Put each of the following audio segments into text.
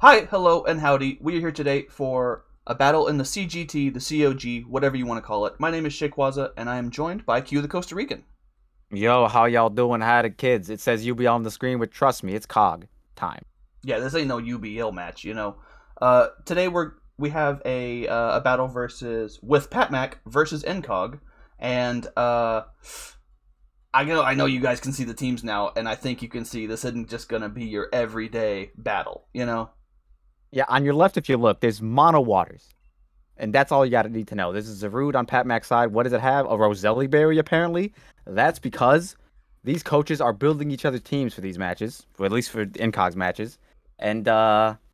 Hi, hello, and howdy. We are here today for a battle in the CGT, the COG, whatever you want to call it. My name is Shayquaza, and I am joined by Q, the Costa Rican. Yo, how y'all doing? Hi the kids. It says you be on the screen, but trust me, it's COG time. Yeah, this ain't no UBL match, you know. Today we have a battle with Patmac versus IncogM, and I know you guys can see the teams now, and I think you can see this isn't just gonna be your everyday battle, you know. Yeah, on your left, if you look, there's mono waters. And that's all you gotta need to know. This is Zarude on Pat Mac's side. What does it have? A Roselli berry, apparently. That's because these coaches are building each other's teams for these matches, or at least for IncogM's matches. And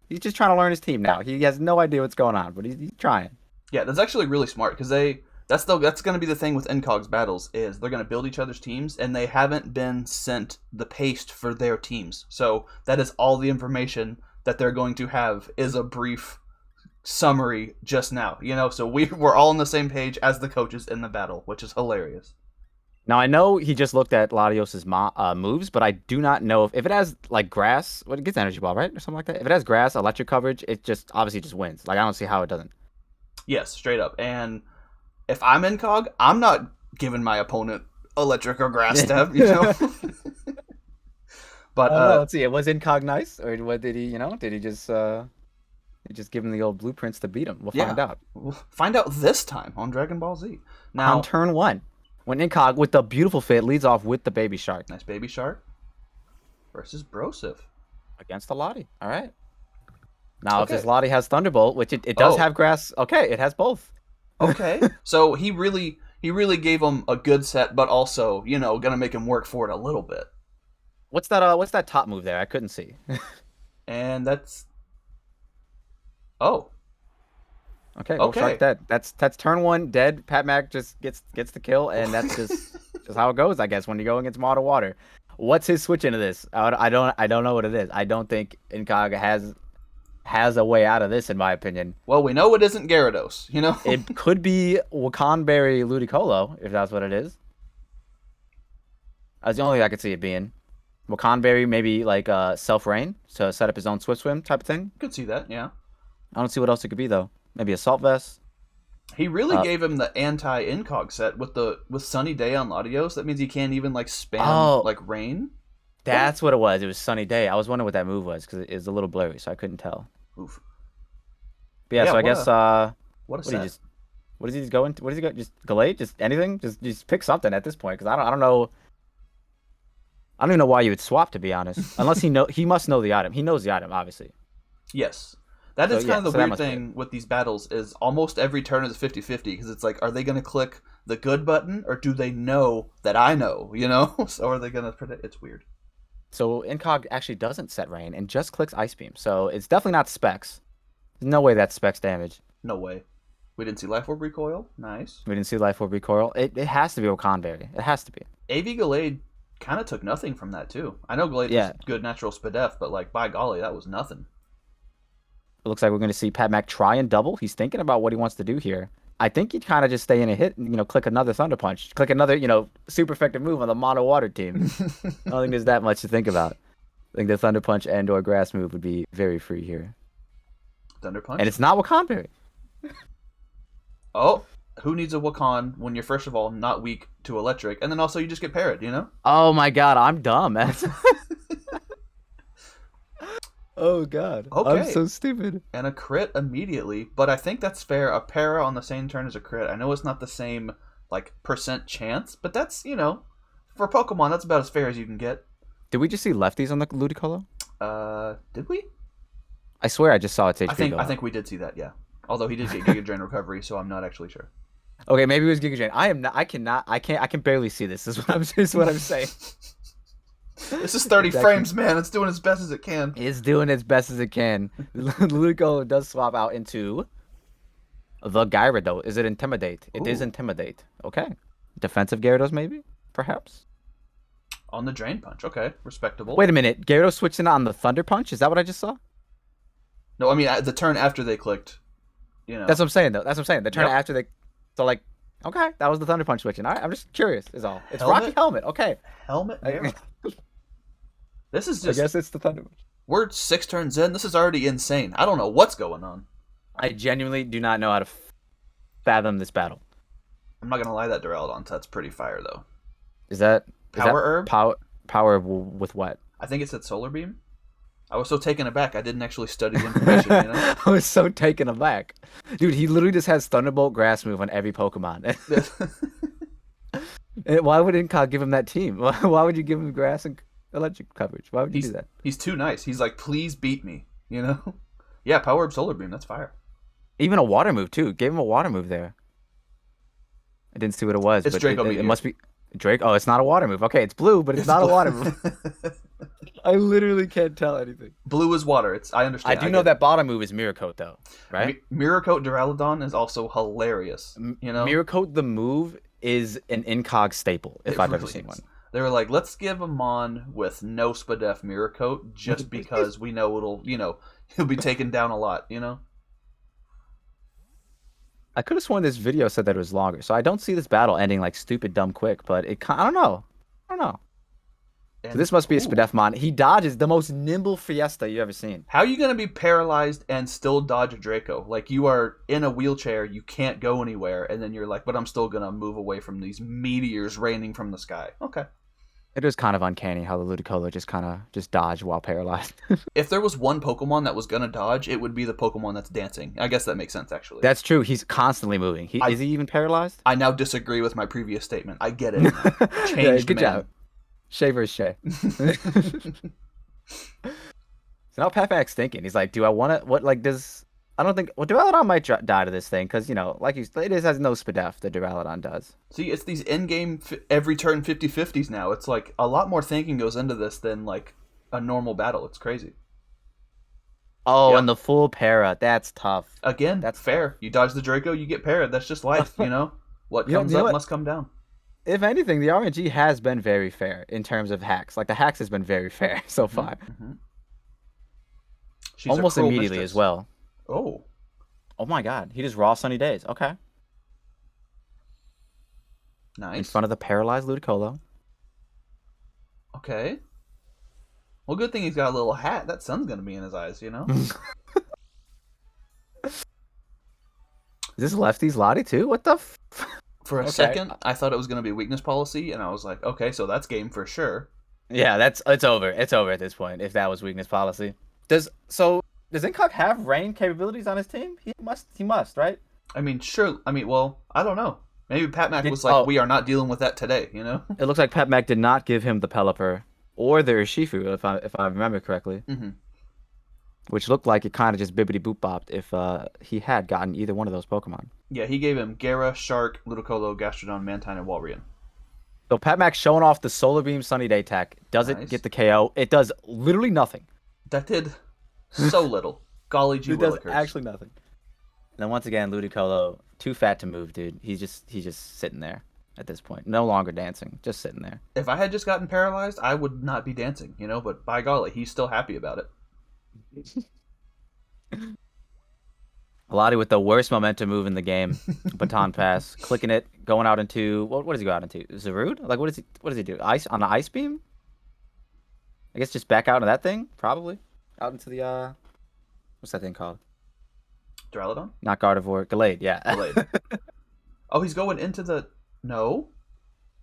he's just trying to learn his team now. He has no idea what's going on, but he's trying. Yeah, that's actually really smart because that's going to be the thing with IncogM's battles is they're going to build each other's teams and they haven't been sent the paste for their teams. So that is all the information that they're going to have is a brief summary just now. You know, so we're all on the same page as the coaches in the battle, which is hilarious. Now I know he just looked at Latios's moves, but I do not know if it has like grass. What it gets energy ball, right, or something like that. If it has grass, electric coverage, it just obviously just wins. Like I don't see how it doesn't. Yes, straight up. And if I'm IncogM, I'm not giving my opponent electric or grass step. You know. But Let's see. Was Incog nice, or what did he? Did he just give him the old blueprints to beat him? We'll yeah, find out. we'll find out this time on Dragon Ball Z. On Now, turn one, when Incog with the beautiful fit leads off with the baby shark nice baby shark versus Brosif. against the Lottie. All right. Now, if Okay. this Lottie has Thunderbolt, which it does Oh, have grass, okay, it has both. okay. So he really gave him a good set, but also gonna make him work for it a little bit. What's that top move there? I couldn't see. And that's oh Okay, well, Shark okay. dead. That's turn one dead. Pat Mac just gets the kill, and that's just how it goes, I guess, when you go against Modern Water. What's his switch into this? I don't know what it is. I don't think Incog has a way out of this, in my opinion. Well, we know it isn't Gyarados. You know. It could be Wakanberry Ludicolo, if that's what it is. That's the only thing I could see it being. Wakanberry, maybe like Self Rain to set up his own Swift Swim type of thing. Could see that. Yeah. I don't see what else it could be though. Maybe Assault Vest. He really Uh, gave him the anti-incog set with Sunny Day on Latios. That means he can't even like spam oh, like rain. What? that's what it was. It was Sunny Day. I was wondering what that move was because it was a little blurry, so I couldn't tell. Oof. But yeah, Yeah. so I guess What a what do you set. just what does he just go into? What does he go? Just Gallade? Just anything? Just pick something at this point because I don't know. I don't even know why you would swap, to be honest. Unless he must know the item. He knows the item, obviously. Yes. That So is kind yeah, of the so that weird must be it. thing with these battles is almost every turn is 50-50 because it's like, are they going to click the good button or do they know that I know, you know? So are they going to predict? It's weird. So Incog actually doesn't set rain and just clicks Ice Beam. So it's definitely not Specs. There's no way that's Specs damage. No way. We didn't see Life Orb Recoil. Nice. We didn't see Life Orb Recoil. It has to be Okanberry. It has to be. AV Gallade kind of took nothing from that too. I know Gallade is Yeah. good natural Spadef, but like by golly, that was nothing. It looks like we're going to see Pat Mac try and double. He's thinking about what he wants to do here. I think he'd kind of just stay in a hit and, click another Thunder Punch. Click another, super effective move on the Mono Water team. I don't think there's that much to think about. I think the Thunder Punch and or Grass move would be very free here. Thunder Punch. And it's not Wakanberry. Oh, who needs a Wakan when you're first of all not weak to electric, and then also you just get parried, you know? Oh my god, I'm dumb. Oh god. I'm Okay. so stupid. And a crit immediately, but I think that's fair. A para on the same turn as a crit. I know it's not the same like percent chance, but that's for Pokemon that's about as fair as you can get. Did we just see lefties on the Ludicolo? Did we? I swear I just saw its I HP think go I up. think we did see that. Yeah. Although he did get Giga Drain recovery, so I'm not actually sure. Okay, maybe it was Giga Drain. I am not. I cannot. I can barely see this. Is what I'm saying. This is 30 It's actually frames, man. It's doing as best as it can. it's doing its best as it can. Ludicolo does swap out into the Gyarados. Is it Intimidate? It is Ooh, Intimidate. Okay. Defensive Gyarados, maybe? Perhaps? on the Drain Punch. Okay, respectable. Wait a minute. Gyarados switching on the Thunder Punch? Is that what I just saw? No, I mean the turn after they clicked. You know. That's what I'm saying, though. That's what I'm saying. The turn Yep. after they. So, like, okay. That was the Thunder Punch switching. All right. I'm just curious, is all. It's Rocky Helmet. Helmet. Okay. Helmet. I, This is I just guess it's the Thunder Punch. We're 6 turns in. This is already insane. I don't know what's going on. I genuinely do not know how to fathom this battle. I'm not gonna lie, that Duraludon that's pretty fire though. Is that Power Herb? Power with what? I think it said Solar Beam. I was so taken aback. I didn't actually study the information. You know? I was so taken aback, dude. He literally just has Thunderbolt Grass move on every Pokemon. Why would Incog give him that team? Why would you give him Grass and Electric coverage? Why would you do that? He's too nice. He's like, please beat me. You know? Yeah, Power Herb, Solar Beam. That's fire. Even a Water move too. Gave him a Water move there. I didn't see what it was. It's but Draco it must be Drake. Oh, it's not a Water move. Okay, it's blue, but it's not blue. A Water move. I literally can't tell anything. Blue is water. I understand. I do know that bottom move is Mirror Coat though, right? Mirror Coat Duraludon is also hilarious. You know, Mirror Coat the move is an Incog staple if I've ever seen one. They were like, let's give him on with no Spadef Mirror Coat just because we know he'll be taken down a lot. You know. I could have sworn this video said that it was longer, so I don't see this battle ending like stupid dumb quick. But I don't know. So this must be a Spadefmon. He dodges the most nimble Fiesta you've ever seen. How are you going to be paralyzed and still dodge a Draco? Like, you are in a wheelchair, you can't go anywhere, and then you're like, but I'm still going to move away from these meteors raining from the sky. Okay. It is kind of uncanny how the Ludicolo just dodged while paralyzed. If there was one Pokemon that was going to dodge, it would be the Pokemon that's dancing. I guess that makes sense, actually. That's true. He's constantly moving. Is he even paralyzed? I now disagree with my previous statement. I get it. Changed, good man. job. Shay versus Shay. So now Patmac's thinking. He's like, do I want to, I don't think, Duraludon might die to this thing, because, it has no Spadef, the Duraludon does. See, it's these in-game, every turn 50-50s now. It's like, a lot more thinking goes into this than, like, a normal battle. It's crazy. Oh, yep. And the full para, that's tough. Again, that's fair. Tough. You dodge the Draco, you get parried. That's just life, you know? What comes up must come down. If anything, the RNG has been very fair in terms of hacks. Like, the hacks has been very fair so far. Mm-hmm. Almost immediately as well. Oh my god. He just raw Sunny Days. Okay. Nice. In front of the paralyzed Ludicolo. Okay. Well, good thing he's got a little hat. That sun's going to be in his eyes, you know? Is this Lefty's Lottie too? What the For a second, I thought it was going to be weakness policy, and I was like, okay, so that's game for sure. Yeah, it's over. It's over at this point, if that was weakness policy. Does Incog have rain capabilities on his team? He must, right? I mean, sure. I mean, well, I don't know. Maybe Patmac was like, we are not dealing with that today, you know? It looks like Patmac did not give him the Pelipper or the Urshifu, if I remember correctly. Mm-hmm. Which looked like it kind of just bibbity-boop-bopped if he had gotten either one of those Pokemon. Yeah, he gave him Gara, Shark, Ludicolo, Gastrodon, Mantine, and Walrein. So Patmac showing off the Solar Beam Sunny Day tech. Does it get the KO? It does literally nothing. That did so little. Golly gee willikers. It does actually nothing. And then once again, Ludicolo, too fat to move, dude. He's just sitting there at this point. No longer dancing, just sitting there. If I had just gotten paralyzed, I would not be dancing, you know? But by golly, he's still happy about it. Lottie with the worst momentum move in the game. Baton pass, clicking it, going out into what does he go out into? Zarude? Like what does he do? Ice on the ice beam? I guess just back out into that thing, probably. Out into the what's that thing called? Duraludon? Not Gardevoir. Gallade, yeah. Gallade. Oh, he's going into the no?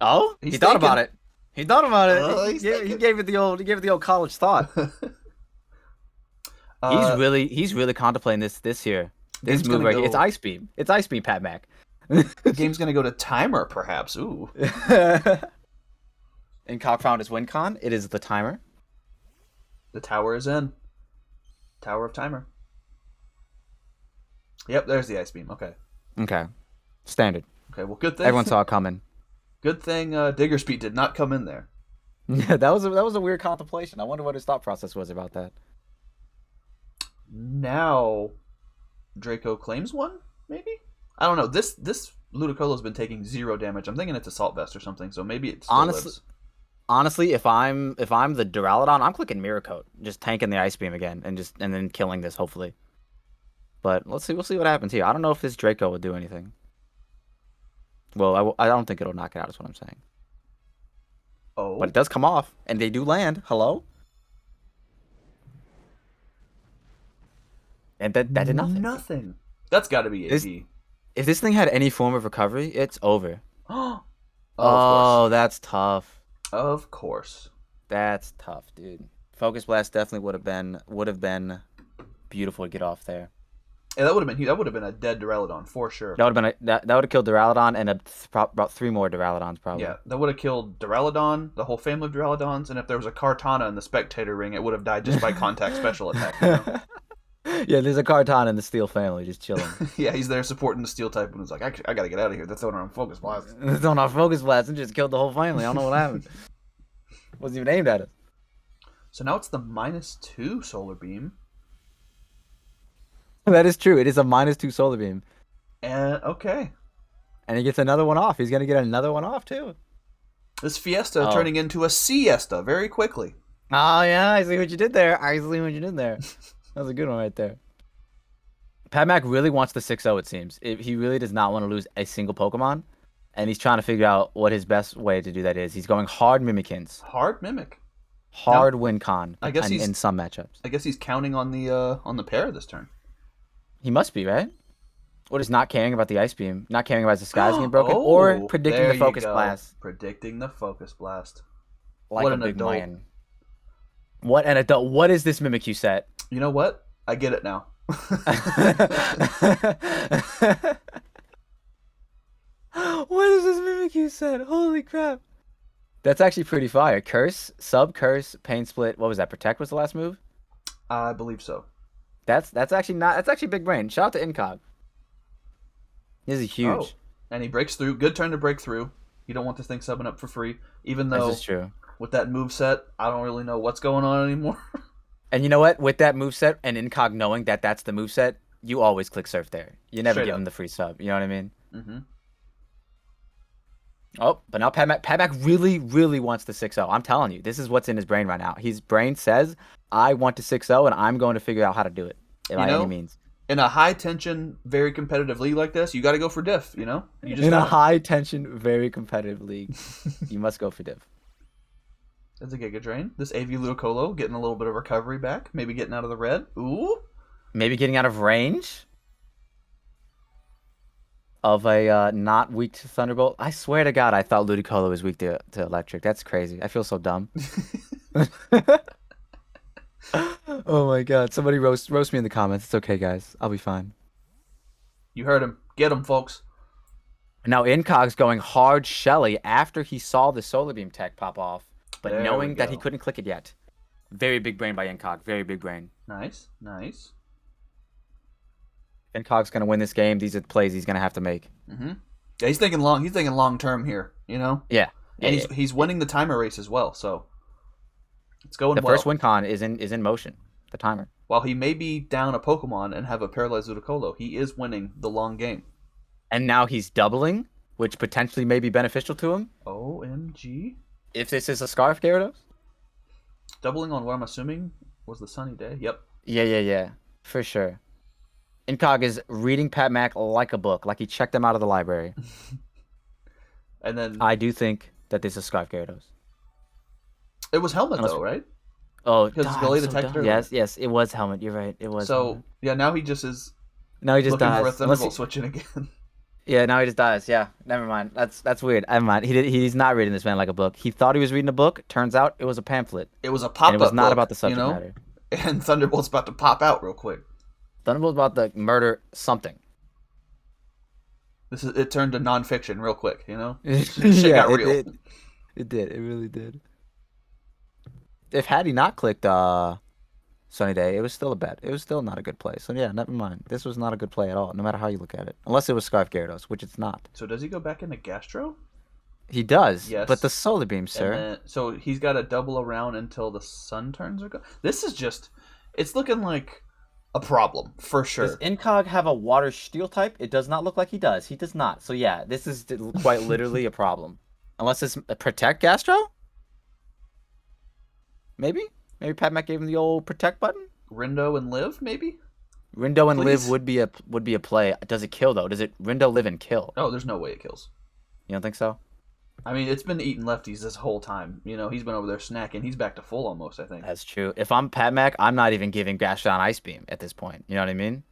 Oh? He thought about it. He thought about it. He gave it the old college thought. He's really contemplating this here. This move right here. It's Ice Beam. It's Ice Beam, Patmac. The game's gonna go to timer, perhaps. Ooh. Incog found his win con. It is the timer. The tower is in. Tower of timer. Yep, there's the Ice Beam. Okay. Standard. Okay, well, good thing everyone saw it coming. Good thing Diggerspeed did not come in there. Yeah, that was a weird contemplation. I wonder what his thought process was about that. Now, Draco claims one, maybe? I don't know. This Ludicolo's been taking 0 damage. I'm thinking it's Assault Vest or something, so maybe it still lives. Honestly, if I'm the Duraludon, I'm clicking Mirror Coat, just tanking the Ice Beam again, and then killing this hopefully. But we'll see what happens here. I don't know if this Draco will do anything. Well, I don't think it'll knock it out. Is what I'm saying. Oh, but it does come off, and they do land. Hello. And that did nothing. Nothing. That's got to be This AP. If this thing had any form of recovery, it's over. Oh, of Oh, course. that's tough. Of course. That's tough, dude. Focus Blast definitely would have been beautiful to get off there. Yeah, that would have been a dead Duraludon for sure. That would have been that would have killed Duraludon and about 3 more Duraludons probably. Yeah, that would have killed Duraludon, the whole family of Duraludons, and if there was a Kartana in the Spectator Ring, it would have died just by contact special attack. You know? Yeah, there's a Kartana in the Steel family just chilling. Yeah, he's there supporting the Steel type, and he's like, I gotta get out of here. That's on Focus Blast. It's on our Focus Blast and just killed the whole family. I don't know what happened. Wasn't even aimed at us. So now it's the -2 Solar Beam. That is true. It is a -2 Solar Beam. And okay. And he gets another one off. He's gonna get another one off too. This Fiesta turning into a Siesta very quickly. Oh yeah, I see what you did there. That was a good one right there. Patmac really wants the 6-0, it seems. He really does not want to lose a single Pokemon. And he's trying to figure out what his best way to do that is. He's going hard Mimikins. Hard Mimic. Hard win con. I guess in some matchups. I guess he's counting on the pair this turn. He must be, right? Or just not caring about the Ice Beam, not caring about the skies getting broken, or predicting the Focus Blast. Predicting the Focus Blast. Like what a an big adult. man. What an adult. What is this Mimikyu set? You know what? I get it now. What is this Mimikyu set? Holy crap. That's actually pretty fire. Curse, Sub, Curse, Pain Split. What was that? Protect was the last move? I believe so. That's actually big brain. Shout out to Incog. This is huge. Oh, and he breaks through. Good turn to break through. You don't want this thing subbing up for free. Even though This is true. with that move set, I don't really know what's going on anymore. And you know what? With that moveset and Incog knowing that that's the moveset, you always click Surf there. You never Straight give up. him the free sub. You know what I mean? Mm-hmm. Oh, but now Patmac really, really wants the 6-0. I'm telling you, this is what's in his brain right now. His brain says, I want to 6-0, and I'm going to figure out how to do it by any means. In a high-tension, very competitive league like this, you got to go for diff, you know? You just In a gotta. high-tension, very competitive league, you must go for div. That's a Giga Drain. This AV Ludicolo getting a little bit of recovery back. Maybe getting out of the red. Ooh. Maybe getting out of range of a not weak to Thunderbolt. I swear to God, I thought Ludicolo was weak to Electric. That's crazy. I feel so dumb. Oh my God. Somebody roast me in the comments. It's okay, guys. I'll be fine. You heard him. Get him, folks. Now Incog's going hard Shelly after he saw the Solar Beam tech pop off, but There knowing we that he go. couldn't click it yet. Very big brain by Incog. Very big brain. Nice, nice. Incog's going to win this game. These are the plays he's going to have to make. Mm-hmm. Yeah, he's thinking long. He's thinking long term here. You know. Yeah. And he's winning the timer race as well. So it's going The well. first win con is in motion. The timer. While he may be down a Pokemon and have a paralyzed Ludicolo, he is winning the long game. And now he's doubling, which potentially may be beneficial to him. OMG. If this is a Scarf Gyarados? Doubling on what I'm assuming was the sunny day. Yep. Yeah. For sure. Incog is reading Patmac like a book, like he checked him out of the library. And then I do think that this is Scarf Gyarados. it was Helmet though, right? Oh, Because it's Billy detected earlier. Yes, it was Helmet. You're right. It was. So Helmet. yeah, now he just is No, he just looking dies. for a Thunderbolt Unless switching again. Yeah, now he just dies. Yeah, never mind. That's weird. Never mind. He's not reading this man like a book. He thought he was reading a book. Turns out it was a pamphlet. It was a pop-up And it was not book, about the subject matter. And Thunderbolt's about to pop out real quick. Thunderbolt's about to murder something. It turned to nonfiction real quick, you know? Shit got real. It did. It really did. If had he not clicked Sunny Day, it was still a bet. It was still not a good play. So yeah, never mind. This was not a good play at all, no matter how you look at it. Unless it was Scarf Gyarados, which it's not. So does he go back into Gastro? He does. Yes. But the Solar Beam, sir. And then, so he's got to double around until the sun turns are gone. This is just, it's looking like a problem for sure. Does Incog have a Water Steel type? It does not look like he does. He does not. So yeah, this is quite literally a problem. Unless it's a Protect Gastro? Maybe Patmac gave him the old Protect button? Rindo and Liv, maybe? Rindo and Please. Liv would be a play. Does it kill though? Does it Rindo, Live, and kill? Oh, there's no way it kills. You don't think so? I mean, it's been eating lefties this whole time. He's been over there snacking. He's back to full almost, I think. That's true. If I'm Patmac, I'm not even giving Gaston Ice Beam at this point. You know what I mean?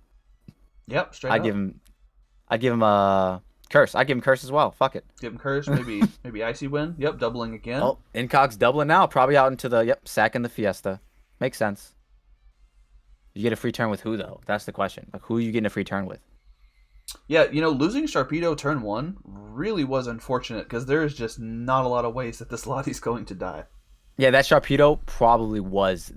Yep, straight I up. give him. I give him a curse. I give him curse as well. Fuck it. Give him curse, maybe icy wind. Yep, doubling again. Oh, Incog's doubling now. Probably out into the sack in the Fiesta. Makes sense. You get a free turn with who though? That's the question. Like who are you getting a free turn with? Yeah, losing Sharpedo turn 1 really was unfortunate because there is just not a lot of ways that this Lottie's going to die. Yeah, that Sharpedo probably was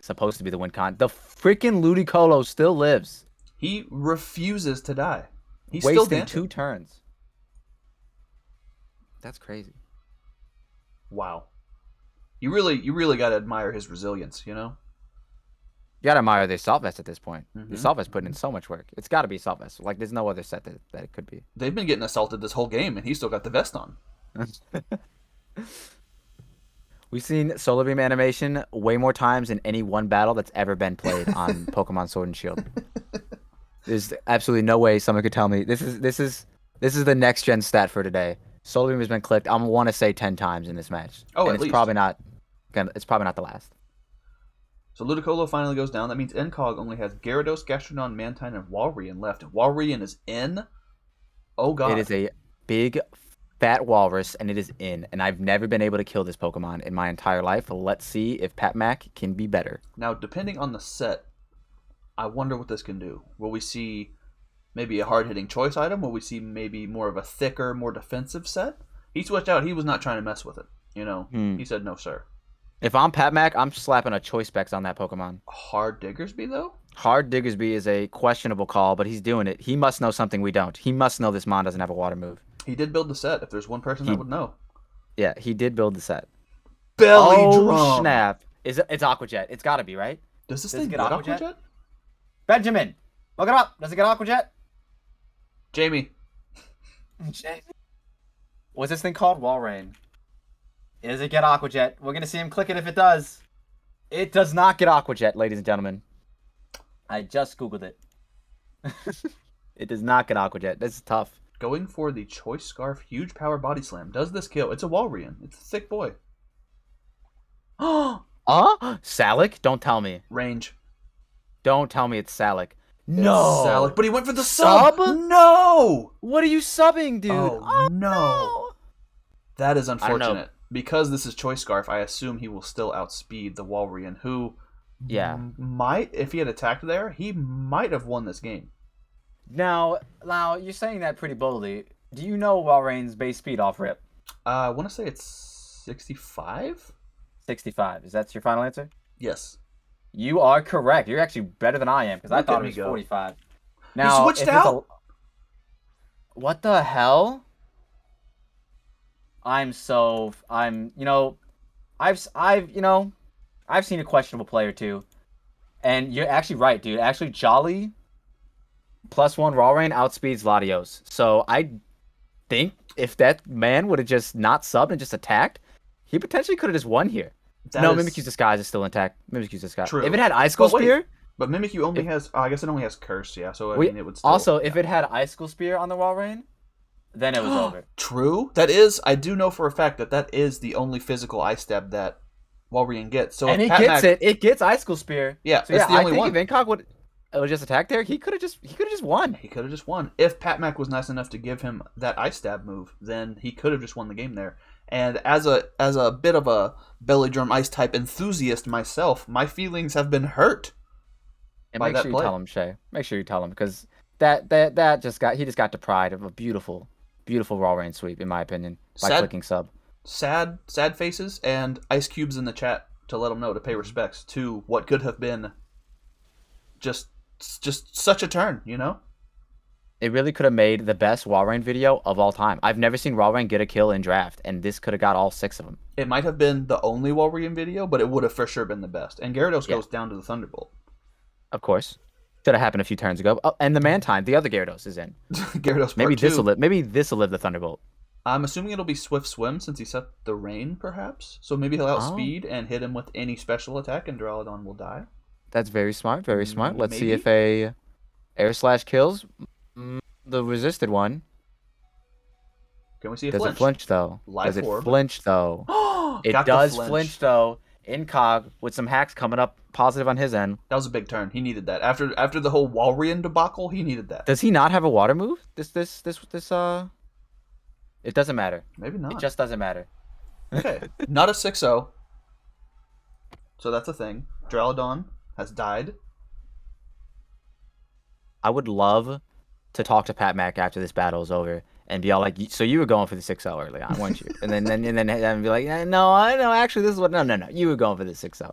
supposed to be the win con. The freaking Ludicolo still lives. He refuses to die. He's wasting still dancing. 2 turns. That's crazy. Wow. You really got to admire his resilience, You gotta admire the Assault Vest at this point. Mm-hmm. The Assault Vest putting in so much work. It's got to be Assault Vest. Like, there's no other set that it could be. They've been getting assaulted this whole game, and he's still got the vest on. We've seen Solar Beam animation way more times than any one battle that's ever been played on Pokemon Sword and Shield. There's absolutely no way someone could tell me this is the next gen stat for today. Solar Beam has been clicked. I want to say 10 times in this match. Oh, and at it's least. probably not. It's probably not the last. So Ludicolo finally goes down. That means Incog only has Gyarados, Gastrodon, Mantine, and Walrein left. And Walrein is in. Oh god. It is a big, fat walrus, and it is in. And I've never been able to kill this Pokemon in my entire life. Let's see if Patmac can be better. Now, depending on the set, I wonder what this can do. Will we see maybe a hard-hitting choice item? Will we see maybe more of a thicker, more defensive set? He switched out. He was not trying to mess with it. He said, no, sir. If I'm Patmac, I'm slapping a Choice Specs on that Pokemon. Hard Diggersby, though? Hard Diggersby is a questionable call, but he's doing it. He must know something we don't. He must know this Mon doesn't have a water move. He did build the set, if there's one person that would know. Yeah, he did build the set. Belly drum! Snap. It's Aqua Jet. It's gotta be, right? Does this thing get Aqua Jet? Benjamin! Look it up! Does it get Aqua Jet? Jamie. What's this thing called? Walrein. Does it get Aqua Jet? We're gonna see him click it if it does. It does not get Aqua Jet, ladies and gentlemen. I just Googled it. It does not get Aqua Jet. This is tough. Going for the Choice Scarf Huge Power Body Slam. Does this kill? It's a Walrein. It's a thick boy. Salic? Don't tell me. Range. Don't tell me it's Salic. No. It's Salic, but he went for the sub. No. What are you subbing, dude? Oh, no. That is unfortunate. I Because this is Choice Scarf, I assume he will still outspeed the Walrein, who might, if he had attacked there, he might have won this game. Now, you're saying that pretty boldly. Do you know Walrein's base speed off rip? I want to say it's 65? 65. Is that your final answer? Yes. You are correct. You're actually better than I am, because I thought it was 45. Now, he switched out? What the hell? I've seen a questionable player too. And you're actually right, dude. Actually, Jolly +1 Walrein outspeeds Latios. So I think if that man would have just not subbed and just attacked, he potentially could have just won here. Mimikyu's Disguise is still intact. Mimikyu's Disguise. True. If it had Icicle Spear... But Mimikyu only has... I guess it only has Curse, yeah. So, it would still... Also, if it had Icicle Spear on the Walrein, then it was over. True. That is... I do know for a fact that is the only physical Ice Stab that Walrein gets. So and it gets Icicle Spear. Yeah, so it's the only one. If Incog would just attack there, he could have just won. He could have just won. If Patmac was nice enough to give him that Ice Stab move, then he could have just won the game there. And as a bit of a Belly Drum Ice type enthusiast myself, my feelings have been hurt. And make sure you tell him, Shay. Make sure you tell him, because he just got deprived of a beautiful Walrein sweep, in my opinion, by clicking sub. Sad faces and ice cubes in the chat to let them know to pay respects to what could have been just such a turn, It really could have made the best Walrein video of all time. I've never seen Walrein get a kill in draft, and this could have got all 6 of them. It might have been the only Walrein video, but it would have for sure been the best. And Gyarados goes down to the Thunderbolt. Of course. Should have happened a few turns ago. Oh, and the Mantine, the other Gyarados, is in. Gyarados maybe this'll live the Thunderbolt. I'm assuming it'll be Swift Swim since he set the rain, perhaps. So maybe he'll outspeed and hit him with any special attack, and Duraludon will die. That's very smart. Very smart. Let's see if a Air Slash kills the resisted one. Can we see a Does flinch? it flinch though? Life Does it orb. flinch though? It Got the does flinch though. Incog with some hacks coming up positive on his end. That was a big turn. He needed that. After the whole Walrian debacle, he needed that. Does he not have a water move? This It doesn't matter. Maybe not. It just doesn't matter. Okay. Not a 6-0. So that's a thing. Dralodon has died. I would love to talk to Patmac after this battle is over and be all like, so you were going for the 6-0 early on, weren't you? and then be like, no, I know, actually this is what, no, you were going for the 6-0.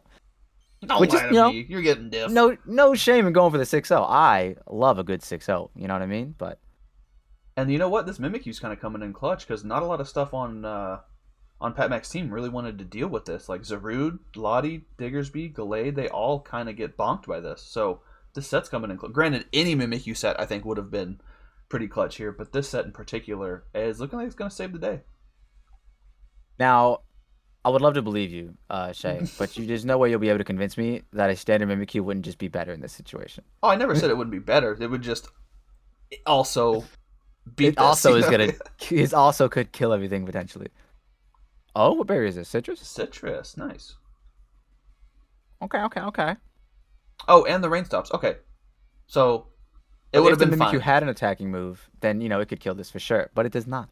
Don't Which lie is, to you know, me. You're getting diff. no shame in going for the 6-0. I love a good 6-0, you know what I mean? But And you know what? This Mimikyu's kind of coming in clutch because not a lot of stuff on Patmac's team really wanted to deal with this. Like Zarude, Lottie, Diggersby, Gallade, they all kind of get bonked by this. So this set's coming in clutch. Granted, any Mimikyu set I think would have been pretty clutch here, but this set in particular is looking like it's going to save the day. now, I would love to believe you, Shay, but there's no way you'll be able to convince me that a standard Mimikyu wouldn't just be better in this situation. Oh, I never said it wouldn't be better. It would just also beat It also this, is you know? gonna. It also could kill everything potentially. Oh, what berry is this? Citrus? Citrus, nice. Okay. Oh, and the rain stops. Okay, so it would have been If fine. you had an attacking move, then it could kill this for sure. But it does not.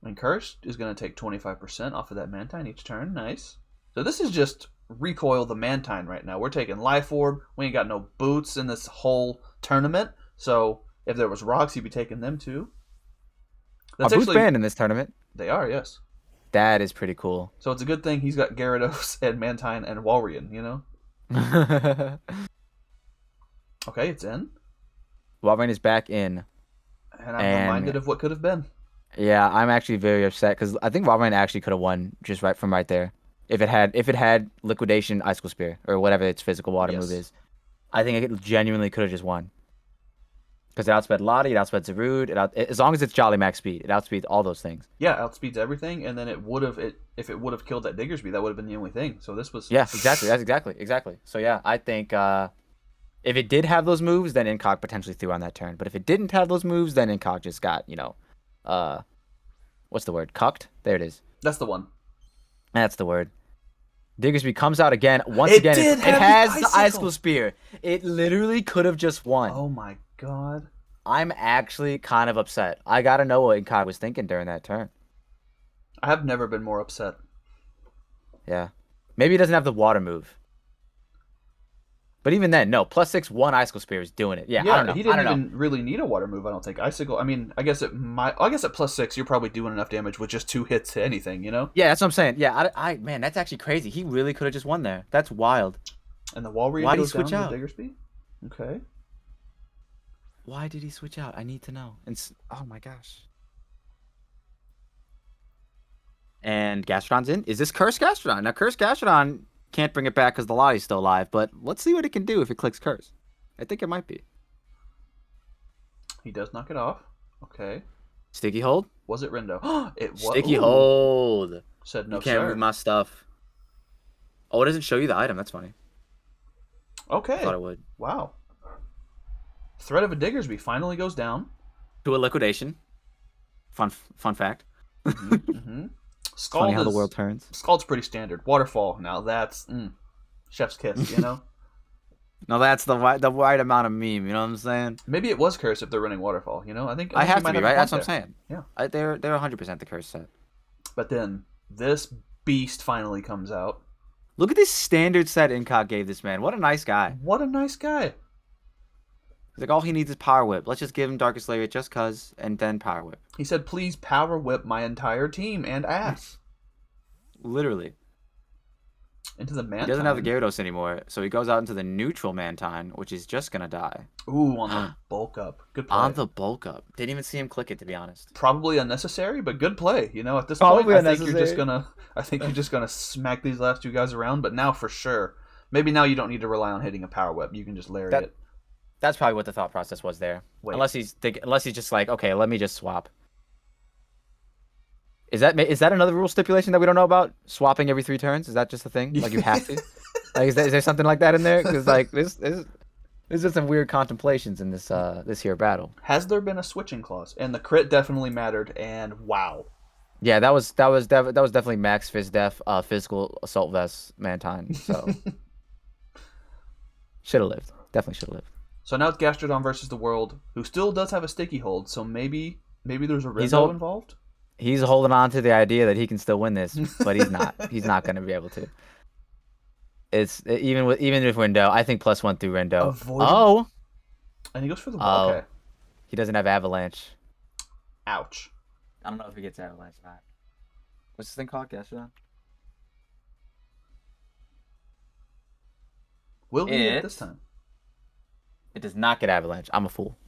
And Cursed is going to take 25% off of that Mantine each turn. Nice. So this is just recoil the Mantine right now. We're taking Life Orb. We ain't got no boots in this whole tournament. So if there was rocks, he'd be taking them too. Are boots banned in this tournament? They are, yes. That is pretty cool. So it's a good thing he's got Gyarados and Mantine and Walrein, you know? Okay, it's in. Walrein is back in. And I'm reminded of what could have been. Yeah, I'm actually very upset because I think Walrein actually could have won just from right there. If it had Liquidation, Icicle Spear, or whatever its physical water move is. I think it genuinely could have just won. Because it outsped Lottie, it outsped Zarude, as long as it's Jolly Max speed, it outspeeds all those things. Yeah, outspeeds everything, and then if it would have killed that Diggersby, that would have been the only thing. So this was... Yeah, exactly. That's exactly. So yeah, I think if it did have those moves, then Incog potentially threw on that turn. But if it didn't have those moves, then Incog just got, what's the word? Cucked? There it is. That's the one. That's the word. Diggersby comes out again. It has the Icicle Spear. It literally could have just won. Oh my god. I'm actually kind of upset. I gotta know what Incog was thinking during that turn. I have never been more upset. Yeah. Maybe he doesn't have the water move. But even then, no. +6, 1 Icicle Spear is doing it. Yeah, I don't know. He didn't even really need a water move, I don't think. Icicle, I mean, I guess at +6, you're probably doing enough damage with just 2 hits to anything, you know? Yeah, that's what I'm saying. Yeah, man, that's actually crazy. He really could have just won there. That's wild. And the Walrein Why did he goes down switch out? to Diggersby? Okay. Why did he switch out? I need to know. Oh my gosh. And Gastrodon's in. Is this Curse Gastrodon? Now, Curse Gastrodon can't bring it back because the Lottie's still alive, but let's see what it can do if it clicks Curse. I think it might be. He does knock it off. Okay. Sticky Hold? Was it Rindo? It was. Sticky Hold. Said no, you can't sir. move my stuff. Oh, it doesn't show you the item. That's funny. Okay. I thought it would. Wow. Threat of a Diggersby finally goes down. To a Liquidation. Fun fact. Mm-hmm. Scald Funny how the world turns. Scald's pretty standard. Waterfall. Now that's chef's kiss, you know? No, that's the right amount of meme. You know what I'm saying? Maybe it was Curse if they're running Waterfall, you know? I think I have to be, right? That's what I'm there. saying. Yeah. They're 100% the Curse set. But then this beast finally comes out. Look at this standard set Incog gave this man. What a nice guy. What a nice guy. He's like, all he needs is Power Whip. Let's just give him Darkest Lariat just cuz, and then Power Whip. He said, please Power Whip my entire team and ass. Literally. Into the Mantine. He doesn't have the Gyarados anymore, so he goes out into the neutral Mantine, which is just gonna die. Ooh, on the bulk up. Good play. On the bulk up. Didn't even see him click it, to be honest. Probably unnecessary, but good play. You know, at this Probably point, I think unnecessary. you're just gonna smack these last 2 guys around. But now for sure, maybe now you don't need to rely on hitting a Power Whip. You can just lariat. That's probably what the thought process was there. Wait. Unless he's just like, okay, let me just swap. Is that another rule stipulation that we don't know about? Swapping every 3 turns? Is that just a thing? Like you have to? Like is there something like that in there? Because like this There's just some weird contemplations in this here battle. Has there been a switching clause? And the crit definitely mattered. And wow. Yeah, that was definitely max physical assault vest Mantine. So should have lived. Definitely should have lived. So now it's Gastrodon versus the World, who still does have a sticky hold. So maybe there's a He's Rindo involved. He's holding on to the idea that he can still win this, but he's not. He's not going to be able to. It's even if Rindo, I think +1 through Rindo. Avoided? Oh, And he goes for the oh, okay. He doesn't have Avalanche. Ouch. I don't know if he gets Avalanche or not. What's this thing called? Gastrodon? Will he hit this time? It does not get Avalanche. I'm a fool.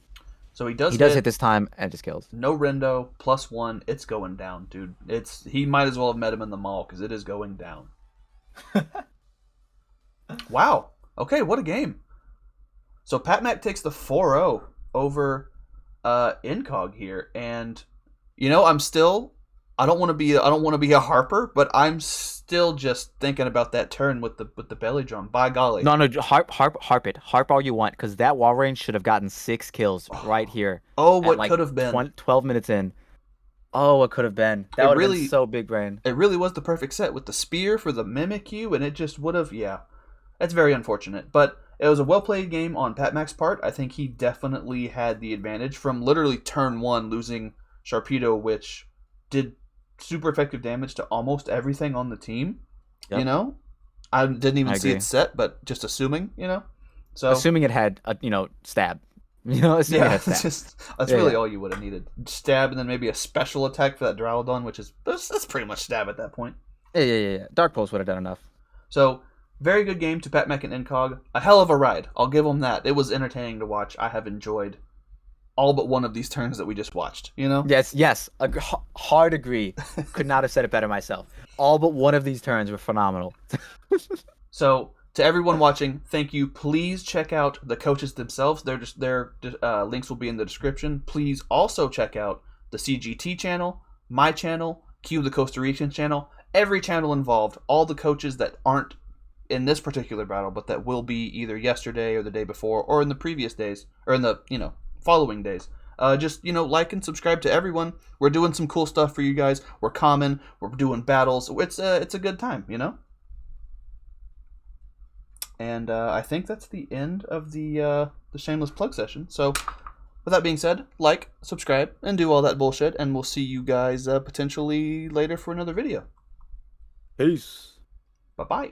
So he does hit this time and it just kills. No Rindo, +1. It's going down, dude. He might as well have met him in the mall because it is going down. Wow. Okay, what a game. So Patmac takes the 4-0 over Incog here, and I don't want to be a harper, but I'm still just thinking about that turn with the belly drum. By golly. No, harp all you want, because that wall range should have gotten 6 kills right here. Oh, what could have been 12 minutes in. Oh, what could have been. That would have been so big brain. It really was the perfect set with the spear for the Mimikyu, and it just would have, yeah. That's very unfortunate, but it was a well-played game on Patmac's part. I think he definitely had the advantage from literally turn 1 losing Sharpedo, which did super effective damage to almost everything on the team. Yep. I didn't even see it set, but just assuming, So assuming it had a stab. It had stab. That's really all you would have needed. Stab and then maybe a special attack for that Duraludon, which is that's pretty much stab at that point. Yeah. Dark Pulse would have done enough. So very good game to Patmac and Incog. A hell of a ride. I'll give them that. It was entertaining to watch. I have enjoyed all but one of these turns that we just watched, Yes. Hard agree. Could not have said it better myself. All but one of these turns were phenomenal. So, to everyone watching, thank you. Please check out the coaches themselves. Their links will be in the description. Please also check out the CGT channel, my channel, Q the Costa Rican channel, every channel involved, all the coaches that aren't in this particular battle, but that will be either yesterday or the day before or in the previous days or in the, following days. Just like and subscribe to everyone. We're doing some cool stuff for you guys. We're common. We're doing battles. It's a good time, And I think that's the end of the shameless plug session. So with that being said, like, subscribe, and do all that bullshit, and we'll see you guys potentially later for another video. Peace. Bye bye.